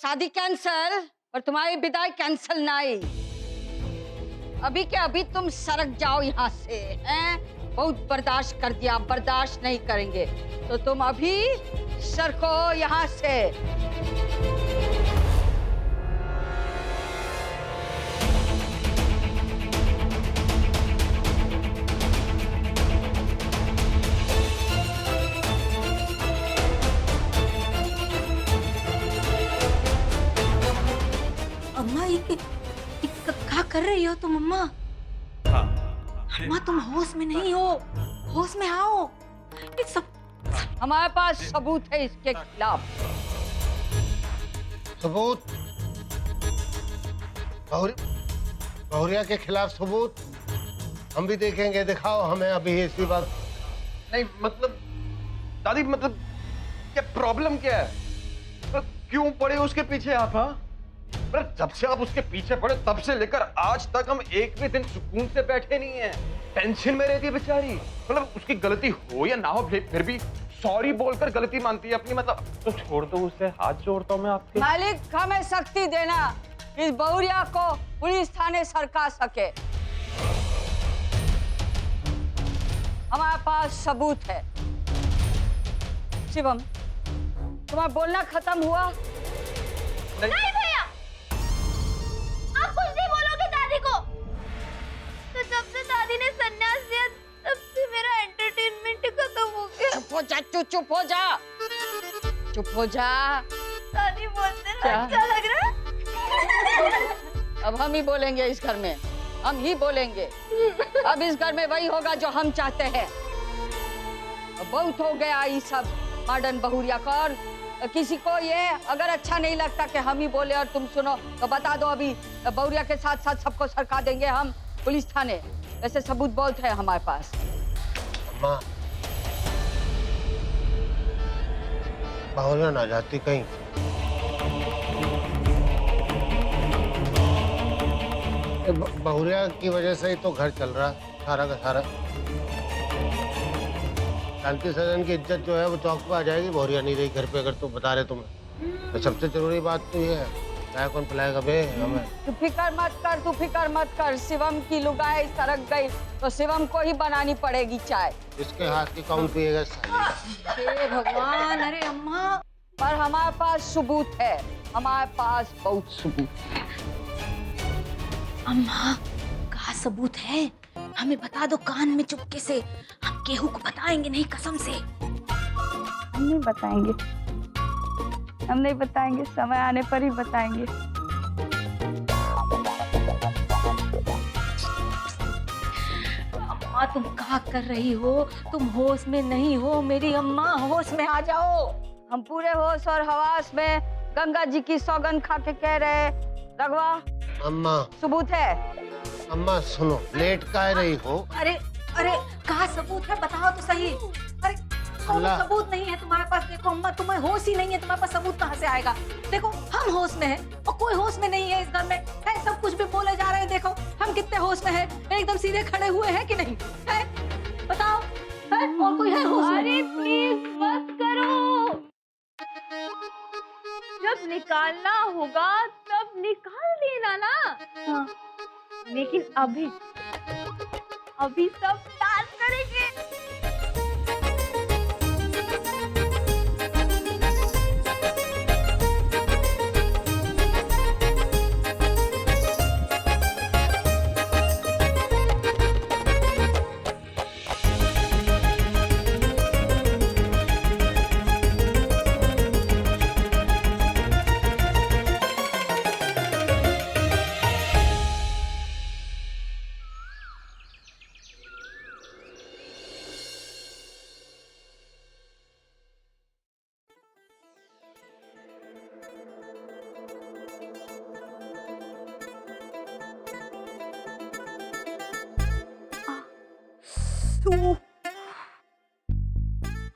शादी कैंसल और तुम्हारी विदाई कैंसल नहीं। अभी के अभी तुम सरक जाओ यहाँ से, हैं? बहुत बर्दाश्त कर दिया, बर्दाश्त नहीं करेंगे तो तुम अभी सरको यहाँ से। अम्मा ये क्या कर रही हो तुम अम्मा? अम्मा तुम होश में नहीं हो, होश में आओ। ये सब हमारे पास सबूत है इसके खिलाफ। सबूत? बहुरिया के खिलाफ सबूत? हम भी देखेंगे, दिखाओ हमें अभी इसी बात। नहीं मतलब दादी, मतलब क्या प्रॉब्लम क्या है? क्यों पड़े उसके पीछे आप? हाँ, जब से आप उसके पीछे पड़े तब से लेकर आज तक हम एक भी दिन सुकून से बैठे नहीं हैं। टेंशन में रहती है बेचारी। मतलब उसकी गलती हो या ना हो फिर भी सॉरी बोलकर गलती मानती है अपनी। मतलब तो छोड़ दो उसे, हाथ जोड़ता हूँ मैं आपके। मालिक हमें शक्ति देना, इस बहुरिया को पुलिस थाने सरका सके। हमारे पास सबूत है। शिवम, तुम्हारा बोलना खत्म हुआ? नहीं भैया, आप कुछ नहीं बोलोगे दादी को। तो जब से दादी ने संन्यास लिया तब से मेरा एंटरटेनमेंट खत्म हो गया। चुप हो जा, चुप हो जा, चुप हो जा। दादी बोलते क्या? ना अच्छा लग रहा है। अब हम ही बोलेंगे इस घर में, हम ही बोलेंगे। अब इस घर में वही होगा जो हम चाहते हैं। अब बहुत हो गया ये सब मॉडर्न बहुरिया का। और किसी को ये अगर अच्छा नहीं लगता कि हम ही बोले और तुम सुनो तो बता दो, अभी बहुरिया के साथ साथ सबको सरका देंगे हम पुलिस थाने। वैसे सबूत बहुत है हमारे पास। अम्मा, बहुरिया ना जाती कहीं। बहुरिया की वजह से ही तो घर चल रहा सारा का सारा। शांति सदन की इज्जत जो है वो चौक पे आ जाएगी। बहुरिया नहीं रही घर पे, अगर तुम बता रहे तुम्हें तो सबसे जरूरी बात तो ये है, चाय कौन पिलाएगा बे हमें? तू फिक्र मत कर। शिवम की लुगाई सरक गई तो शिवम को ही बनानी पड़ेगी चाय। इसके हाथ की कौन पिएगा? हे भगवान, अरे अम्मा। पर हमारे पास सबूत है, हमारे पास बहुत सबूत है। अम्मा कहाँ सबूत है? हमें बता दो कान में चुपके से। हम केहू को बताएंगे नहीं, कसम से। हम नहीं बताएंगे, समय आने पर ही बताएंगे। अम्मा तुम क्या कर रही हो? तुम होश में नहीं हो मेरी अम्मा, होश में आ जाओ। हम पूरे होश और हवास में गंगा जी की सौगंध खा के कह रहे, रघवा अम्मा, सबूत है। अम्मा सुनो, लेट का रही हो? अरे अरे कहाँ सबूत है? बताओ तो सही। अरे कौन अल्लाह। सबूत नहीं है तुम्हारे पास? देखो अम्मा, तुम्हें होश ही नहीं है, तुम्हारे पास सबूत कहाँ से आएगा? देखो हम होश में हैं और कोई होश में नहीं है इस घर में। है सब कुछ भी बोले जा रहे हैं। देखो हम कितने होश में हैं, एकदम सीधे खड़े हुए हैं कि नहीं है? बताओ, है और कोई है होश में? अरे प्लीज मत करो। जब निकालना होगा तब निकाल देना ना। हाँ। लेकिन अभी सब डांस करेंगे।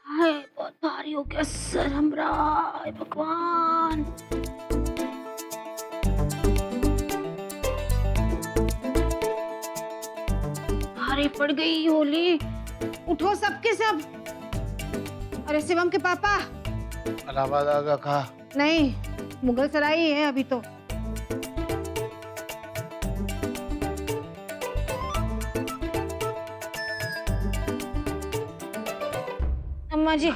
हाय बहुत भारी हो गया सर हमरा। हाय भगवान। भारी पड़ गई होली। उठो सबके सब। अरे शिवम के पापा। इलाहाबाद आ गया कहा? नहीं, मुगल सराय ही है अभी तो। अम्मा जी,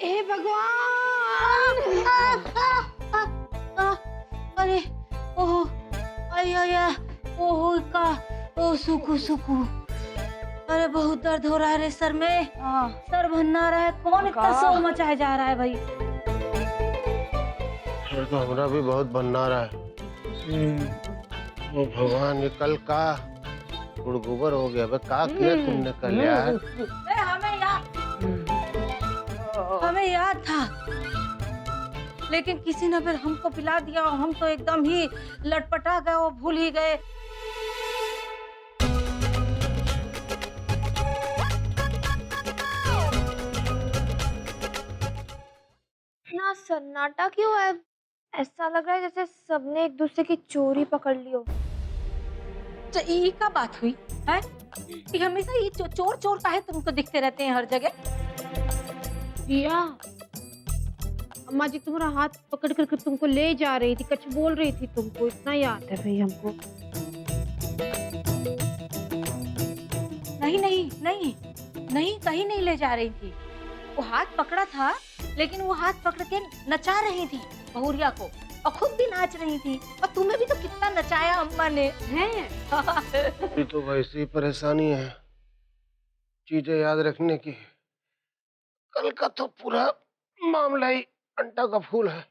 हे भगवान! अरे ओह आया ओह का ओ सुकू सुकू। अरे बहुत दर्द हो रहा है रे सर में। सर भन्ना रहा है। कौन इतना शोर मचाया जा रहा है भाई? सर तो हमारा भी बहुत बनना रहा है। वो भगवान निकल का गुड़गुबर हो गया। का किया तुमने कल यार? हमें याद था, लेकिन किसी ने फिर हमको पिला दिया और हम तो एकदम ही लटपटा गए और भूल ही गए। इतना सन्नाटा क्यों है? ऐसा लग रहा है जैसे सबने एक दूसरे की चोरी पकड़ ली हो। तो ये क्या बात हुई है? कि हमेशा ये चोर चोर का है, तुमको दिखते रहते हैं हर जगह। रिया, अम्मा जी तुम्हारा हाथ पकड़ कर तुमको ले जा रही थी, कुछ बोल रही थी तुमको, इतना याद है भाई हमको। नहीं नहीं नहीं नहीं, कहीं नहीं ले जा रही थी। वो हाथ पकड़ा था, लेकिन वो हाथ पकड़ के नचा रही थी बहुरिया को, और खुद भी नाच रही थी। और तुम्हें भी तो कितना नचाया अम्मा ने। अभी तो वैसी ही परेशानी है चीजें याद रखने की। कल का तो पूरा मामला ही अंडा का फूल है।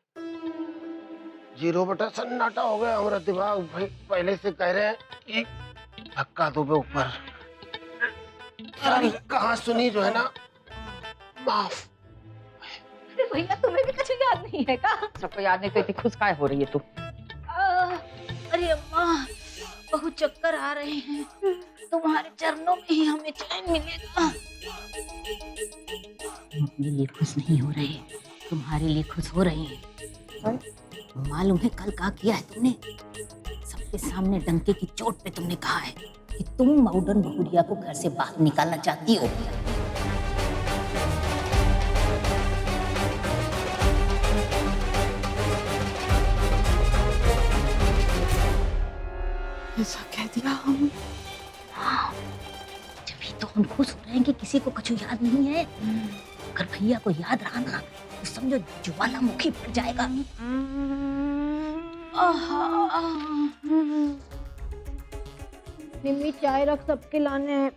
0 बटा सन्नाटा हो गया हमारा दिमाग। भाई पहले से कह रहे हैं कि धक्का दो ऊपर। कहाँ सुनी जो है ना, माफ। भैया तुम्हें भी कुछ याद नहीं है का? सबको याद नहीं तो इतनी खुश काहे हो रही है तू? अरे अम्मा, बहुत चक्कर आ रहे हैं। तुम्हारे चरणों में ही हमें चैन मिलेगा। हम अपने लिए खुश नहीं हो रहे, तुम्हारे लिए खुश हो रहे हैं। मालूम है कल क्या किया है तुमने? सबके सामने डंके की चोट पे तुमने कहा है कि तुम मॉडर्न बहुरिया को घर से बाहर निकालना चाहती हो। ऐसा कह दिया हम? हाँ, जब तो हम खुश हो रहे हैं कि किसी को कुछ याद नहीं है। अगर भैया को याद रहा ना तो समझो ज्वालामुखी फट जाएगा। निम्मी चाय रख, सबके लाने हैं।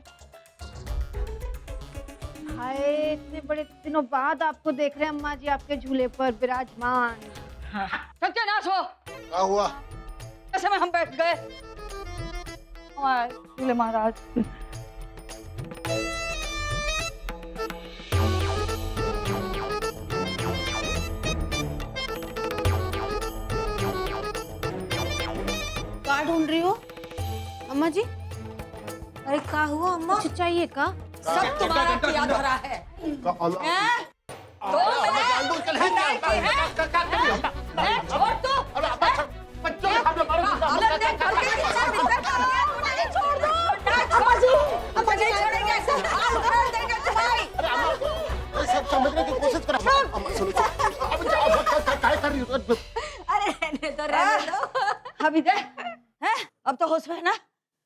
हाय, इतने बड़े दिनों बाद आपको देख रहे हैं अम्मा जी, आपके झूले पर विराजमान। सत्यानाश हो! क्या हुआ? ऐसे में हम बैठ गए हमारे दूल्हे महाराज। क्या ढूंढ रही हो अम्मा जी? अरे क्या हुआ अम्मा? कुछ चाहिए का? सब तुम्हारा किया धरा है। हैं? 2 मिनट छोड़ दो। हालत देख करके कितना भीतर का है, मुझे नहीं छोड़ दो। अम्मा जी, अम्मा जी छोड़ेंगे ऐसे हाल कर देंगे तुम्हारी। सब समझने की कोशिश कर। अम्मा सुनो, अब क्या कर रही हो? अरे रहने दो। अभी दे हैं? अब तो होश में है ना?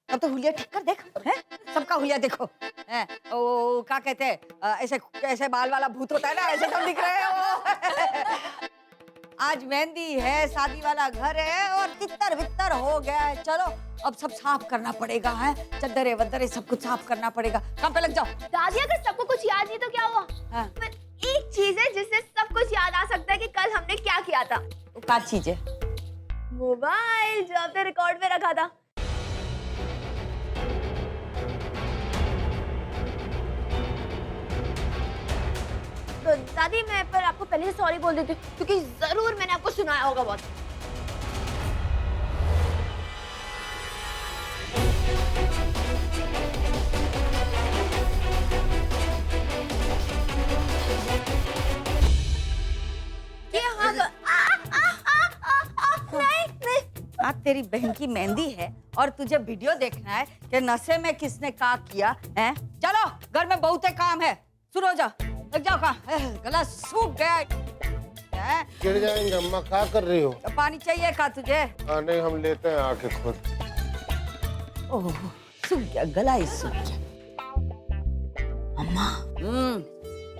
अब तो हुलिया ठीक कर देख, हैं? सबका हुलिया देखो, हैं? वो क्या कहते हैं, ऐसे ऐसे बाल वाला भूत होता है ना, ऐसे सब दिख रहे हैं वो। आज मेहंदी है, शादी वाला घर है और तितर बितर हो गया है। चलो अब सब साफ करना पड़ेगा, है? चद्दरे वद्दरे सब कुछ साफ करना पड़ेगा। काम पे लग जाओ। दादी अगर सबको कुछ याद नहीं तो क्या हुआ? हाँ। पर एक चीज है जिससे सब कुछ याद आ सकता है कि कल हमने क्या किया था। वो क्या चीज है? मोबाइल जो आपने रिकॉर्ड में रखा था। तो दादी मैं पर आपको पहले से सॉरी बोल देती हूँ, क्योंकि जरूर मैंने आपको सुनाया होगा बहुत। आज तेरी बहन की मेहंदी है और तुझे वीडियो देखना है कि नशे में किसने क्या किया है? चलो घर में बहुत काम है, सुनो जा। लग जाओ कहाँ, गला सूख गया है। गिर जाएंगे अम्मा, क्या कर रही हो? तो पानी चाहिए का तुझे? नहीं, हम लेते हैं आके खुद। ओह सूख गया, गला ही सूख गया। अम्मा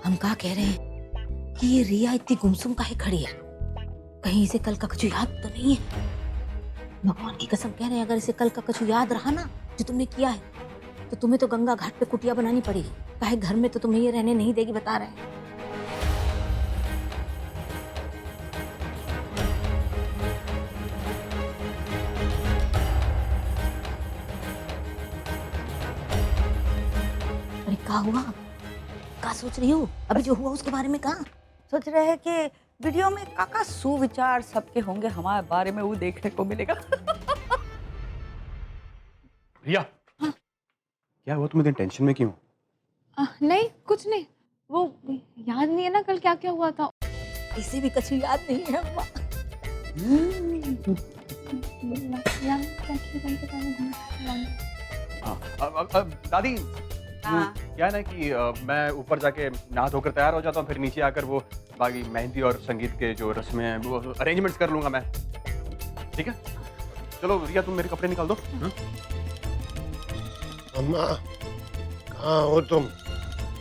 हम क्या कह रहे हैं कि ये रिया इतनी गुमसुम काहे खड़ी है? कहीं इसे कल का कुछ याद तो नहीं है? भगवान की कसम कह रहे हैं, अगर इसे कल का कुछ याद रहा ना जो तुमने किया है, तो तुम्हें तो गंगा घाट पे कुटिया बनानी पड़ेगी। काहे घर में तो तुम्हें ये रहने नहीं देगी, बता रहे हैं। अरे क्या हुआ? क्या सोच रही हो? अभी जो हुआ उसके बारे में कहा? सोच रहे हैं कि वीडियो में काका सुविचार सबके होंगे, हमारे बारे में वो देखने को मिलेगा। रिया, क्या हुआ? तुम इतने टेंशन में क्यों? नहीं कुछ नहीं, वो याद नहीं है ना कल क्या क्या हुआ था। इसे भी कुछ याद नहीं है अम्मा। दादी, क्या है ना कि मैं ऊपर जाके नहा धोकर तैयार हो जाता हूँ, फिर नीचे आकर वो बाकी मेहंदी और संगीत के जो रस्में हैं वो अरेंजमेंट्स कर लूंगा मैं। ठीक है, चलो रिया तुम मेरे कपड़े निकाल दो। अम्मा कहाँ हो तुम?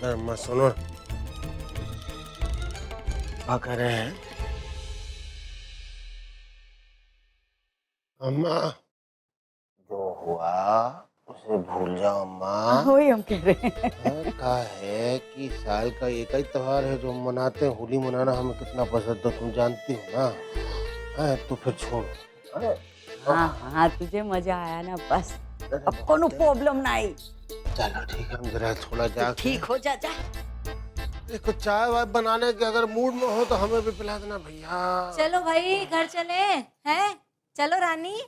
अम्मा सुनो, क्या कर रहे हैं? अम्मा जो हुआ उसे भूल जाओ अम्मा। वही हम कह रहे हैं। कहा है कि साल का एक ही त्योहार है जो हम मनाते हैं। होली मनाना हमें कितना पसंद है तुम जानती हो ना। तो फिर छोड़। हाँ हाँ तुझे मजा आया ना, बस अब कोनो प्रॉब्लम नहीं। चलो ठीक है, हम जरा थोड़ा जा ठीक हो जा। देखो चाय वाय बनाने के अगर मूड में हो तो हमें भी पिला देना भैया। चलो भाई घर चले हैं। चलो रानी,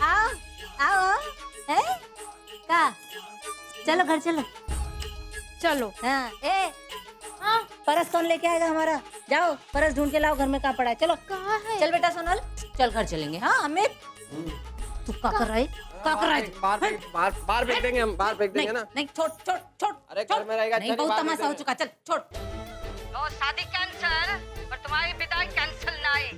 आओ आओ है का, चलो घर चलो। चलो। हाँ परस कौन लेके आएगा हमारा? जाओ परस ढूंढ के लाओ, घर में कहाँ पड़ा है। चलो कहाँ है? चल बेटा सोनल, चल घर चलेंगे। हाँ अमित तू क्या कर रहा है? क्या कर रहा है? बाहर फेंक देंगे हम, बाहर फेंक देंगे ना। नहीं छोड़ छोड़ छोड़। अरे घर में रहेगा, नहीं चल बहुत बाहर तमाशा हो फेंक चुका, चल छोड़। तो शादी कैंसल और तुम्हारी विदाई कैंसल नहीं।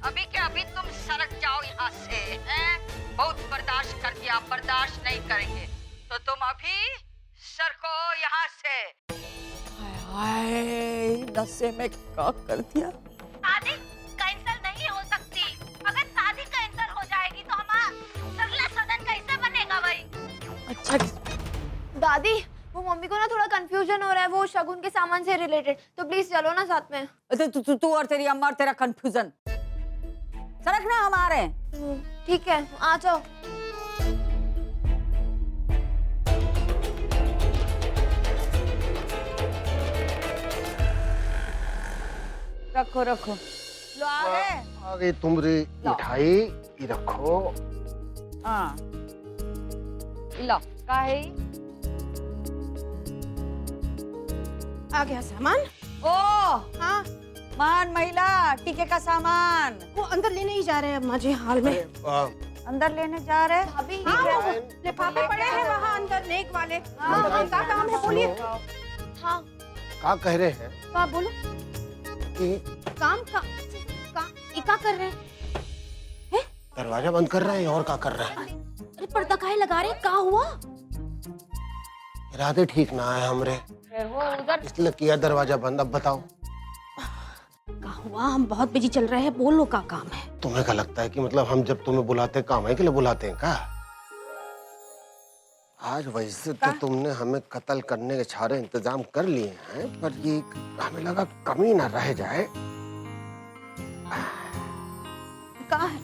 अभी के अभी तुम सड़क जाओ यहाँ से, हैं? बहुत बर्दाश्त कर दिया, बर्दाश्त नहीं करेंगे तो तुम अभी सरको यहाँ से। हाय नशे में क्या कर दिया? शादी कैंसिल नहीं हो सकती। अगर शादी कैंसिल हो जाएगी तो हमारा अगला सदन कैसे बनेगा भाई? अच्छा दादी वो मम्मी को ना थोड़ा कंफ्यूजन हो रहा है, वो शगुन के सामान से रिलेटेड, तो प्लीज चलो ना साथ में। तू और तेरी अम्मा और तेरा कंफ्यूजन, सड़क ना हमारे। ठीक है आ जाओ। रखो रखो, लो आ गए। आ गई तुम्हारी मिठाई, ये रखो। हाँ लो का है? आ गया सामान। ओ हाँ मान महिला टीके का सामान वो अंदर लेने ही जा रहे हैं अम्मा जी, हाल में। अंदर लेने जा रहे हैं। अभी हाँ वो लिफाफे पड़े हैं वहाँ अंदर, नेक वाले। हाँ क्या काम है बोलिए। हाँ क्या कह रहे हैं? हाँ बोलो। कि काम का क्या कर रहे हैं? दरवाजा बंद कर रहे हैं और क्या कर रहे हैं? अरे पर्दा काहे लगा रहे हैं? क्या हुआ? इरादे ठीक ना है हमरे, वो उधर इसलिए किया दरवाजा बंद। अब बताओ क्या हुआ? हम बहुत बिजी चल रहे हैं, बोलो क्या काम है? तुम्हें क्या लगता है कि मतलब हम जब तुम्हें बुलाते हैं काम है के लिए बुलाते हैं क्या? आज वैसे तो तुमने हमें कत्ल करने के सारे इंतजाम कर लिए हैं, पर ये हमें लगा कमी ना रह जाए। क्या है?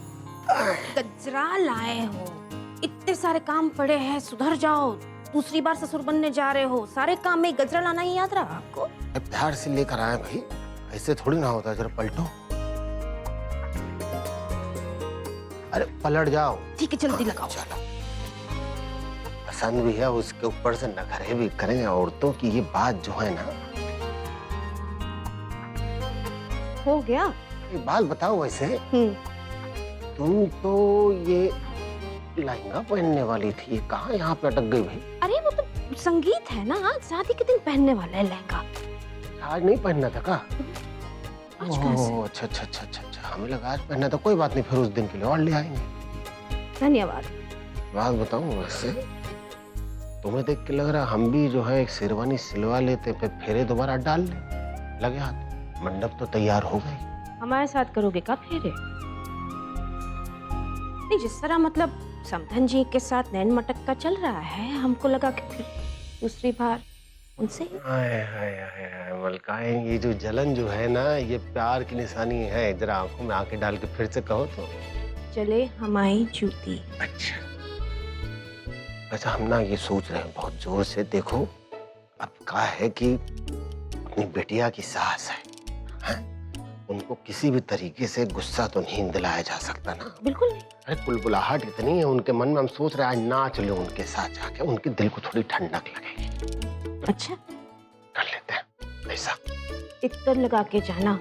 गजरा लाए हो, इतने सारे काम पड़े हैं, सुधर जाओ। दूसरी बार ससुर बनने जा रहे हो, सारे काम में गजरा लाना ही याद रहा आपको? प्यार से लेकर आए भाई, ऐसे थोड़ी ना होता है। जरा पलटो। अरे पलट जाओ। ठीक है जल्दी लगाओ। चलो, पसंद भी है, उसके ऊपर से नखरे भी करेंगे। औरतों की ये बात जो है ना। हो गया। एक बात बताओ, वैसे तुम तो ये लहंगा पहनने वाली थी, कहाँ यहाँ पे अटक गई भाई? अरे वो तो संगीत है ना, आज शादी के दिन पहनने वाला है लहंगा। आज नहीं पहनना था का? आज कहाँ से? ओह अच्छा अच्छा अच्छा अच्छा अच्छा, हमें लगा आज पहनना था। कोई बात नहीं, फिर उस दिन के लिए और ले आएंगे। धन्यवाद। बात बताऊं, वैसे तुम्हें देख के लग रहा हम भी जो है एक शेरवानी सिलवा लेते, फिर फेरे दोबारा डाल ले। लगे हाथ, मंडप तो तैयार हो गई। हमारे साथ करोगे का फेरे? नहीं, जिस तरह मतलब समधन जी के साथ नैन मटक का चल रहा है, हमको लगा कि फिर दूसरी बार उनसे। हाय हाय हाय हाय मलकाएं, ये जो जलन जो है ना, ये प्यार की निशानी है। जरा आंखों में आंखें डाल के फिर से कहो तो। चले हमारी जूती। अच्छा, वैसे हम ना ये सोच रहे हैं बहुत जोर से। देखो, अब क्या है कि अपनी बेटिया की सास है, उनको किसी भी तरीके से गुस्सा तो नहीं दिलाया जा सकता ना। बिल्कुल नहीं। अरे कुलबुलाहट इतनी है उनके मन में, हम सोच रहे हैं आज नाच लो उनके साथ जाके, उनके दिल को थोड़ी ठंडक लगेगी। अच्छा, कर लेते हैं ऐसा। इत्र लगा के जाना,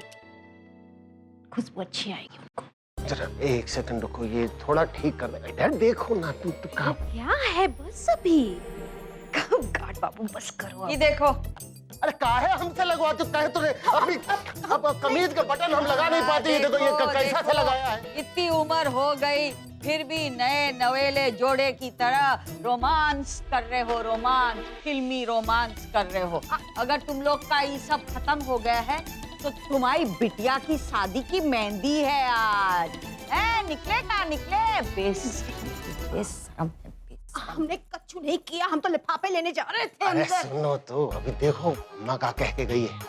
खुशबू अच्छी आएगी उनको। जरा एक सेकंड रुको, ये थोड़ा ठीक कर दे। इधर देखो ना, तुम तो कहाँ। क्या है, बस अभी। गार्ड बाबू बस करो ये अब। देखो, अरे काहे हमसे लगवा, तू कहे तो अभी अब कमीज का बटन हम लगा नहीं पाते। ये देखो ये कैसा से लगाया है। इतनी उम्र हो गई फिर भी नए नवेले जोड़े की तरह रोमांस कर रहे हो, रोमांस, फिल्मी रोमांस कर रहे हो। अगर तुम लोग का ये सब खत्म हो गया है तो तुम्हारी बिटिया की शादी की मेहंदी है आज। निकले का निकले, बेशरम। हमने कच्चू नहीं किया, हम तो लिफाफे लेने जा रहे थे अरे अंदर। सुनो तो, अभी देखो अम्मा का कह के गई है,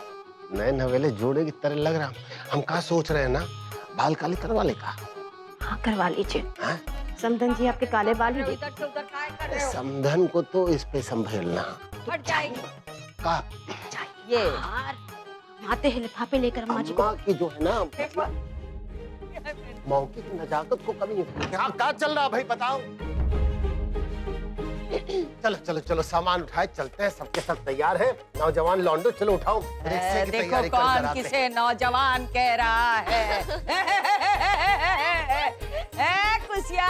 नए नवेले जोड़े की तरह लग रहा। हम क्या सोच रहे हैं ना, बाल काले करवा ले का। हाँ, करवा लीजिए। हाँ? समधन जी आपके काले बाल ही इधर से उधर काय कर रहे हो? समधन को तो इस पे संभलना हट जाएगी का। ये। यार, हम आते हैं लिफाफे लेकर अम्मा जी को। अम्मा की जो है ना, मौके की नजाकत को कमी है। क्या चल रहा भाई, बताओ। चलो चलो चलो, सामान उठाए, चलते हैं। सबके सब तैयार है, नौजवान लौंडो, चलो उठाओ। रिक्शे की देखो तैयारी कर कौन कराते हैं। किसे नौजवान कह रहा है। खुशिया,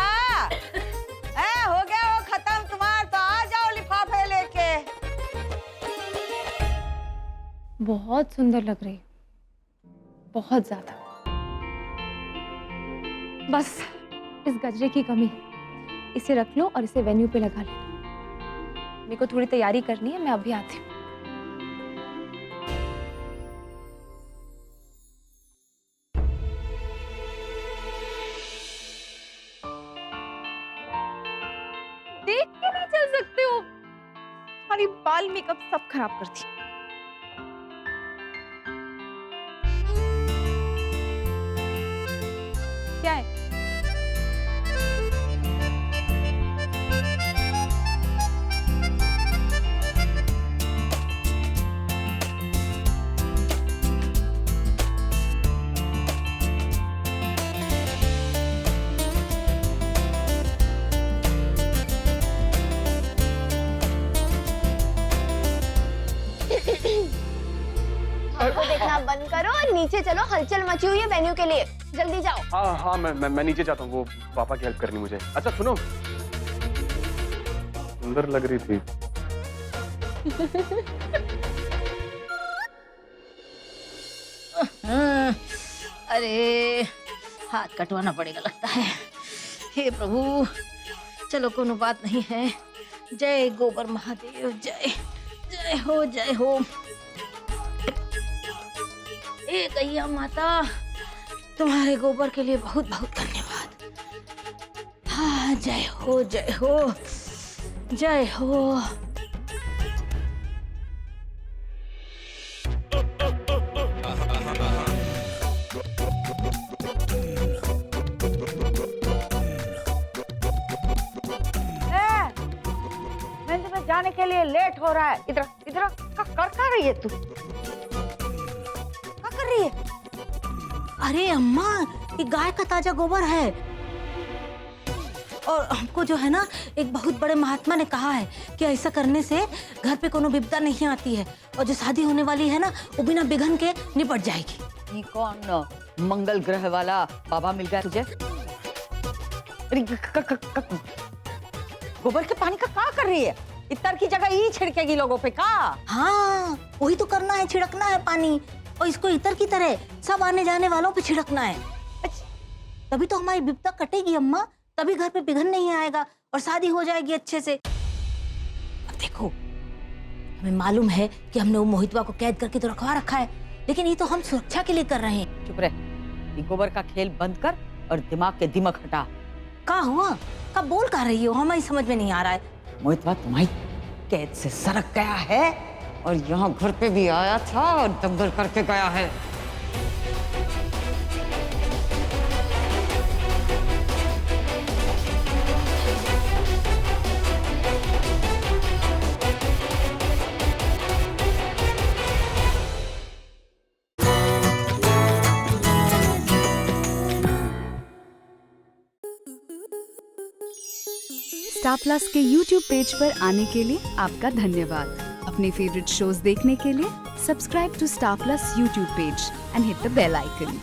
हो गया वो खत्म तुम्हारा, तो आ जाओ लिफाफे लेके। बहुत सुंदर लग रही, बहुत ज्यादा। बस इस गजरे की कमी, इसे रख लो और इसे वेन्यू पे लगा लो। मेरे को थोड़ी तैयारी करनी है, मैं अभी आती हूँ। देख के नहीं चल सकते हो, हमारी बाल मेकअप सब खराब करती। क्या है? को देखना बंद करो और नीचे चलो, हलचल मची हुई है वेन्यू के लिए, जल्दी जाओ। हाँ हाँ, मैं नीचे जाता हूँ, वो पापा की हेल्प करनी मुझे। अच्छा सुनो, सुंदर लग रही थी। अरे हाथ कटवाना पड़ेगा लगता है। हे प्रभु, चलो कोनो बात नहीं है। जय गोबर महादेव, जय जय हो, जय हो। ए गैया माता, तुम्हारे गोबर के लिए बहुत बहुत धन्यवाद। हाँ, जय हो, जय हो, जय हो। मंदिर में जाने के लिए लेट हो रहा है। इधर इधर कर रही है तू? क्या कर रही है? अरे अम्मा, ये गाय का ताजा गोबर है और हमको जो है ना, एक बहुत बड़े महात्मा ने कहा है कि ऐसा करने से घर पे कोनो विपदा नहीं आती है और जो शादी होने वाली है ना, वो बिना बिघन के निपट जाएगी। ये कौन मंगल ग्रह वाला बाबा मिल गया तुझे? अरे गोबर के पानी का क्या कर रही है? इतर की जगह ई छिड़केगी लोगों पे का? हाँ, वही तो करना है, छिड़कना है पानी, और इसको इतर की तरह सब आने जाने वालों पे छिड़कना है। तभी तो हमारी विपदा कटेगी अम्मा, तभी घर पे पिघल नहीं आएगा और शादी हो जाएगी अच्छे से। अब देखो, हमें मालूम है कि हमने वो मोहितवा को कैद करके तो रखवा रखा है, लेकिन ये तो हम सुरक्षा के लिए कर रहे हैं। चुप रह, ये गोबर का खेल बंद कर और दिमाग के दिमक हटा। का हुआ? कब बोल कर रही हो? हमारी समझ में नहीं आ रहा है। मोहितवा तुम्हारी कैद से सरक गया है और यहाँ घर पे भी आया था और दंगल करके गया है। स्टार प्लस के YouTube पेज पर आने के लिए आपका धन्यवाद। अपने फेवरेट शोज देखने के लिए subscribe to Star Plus YouTube page and hit the bell icon.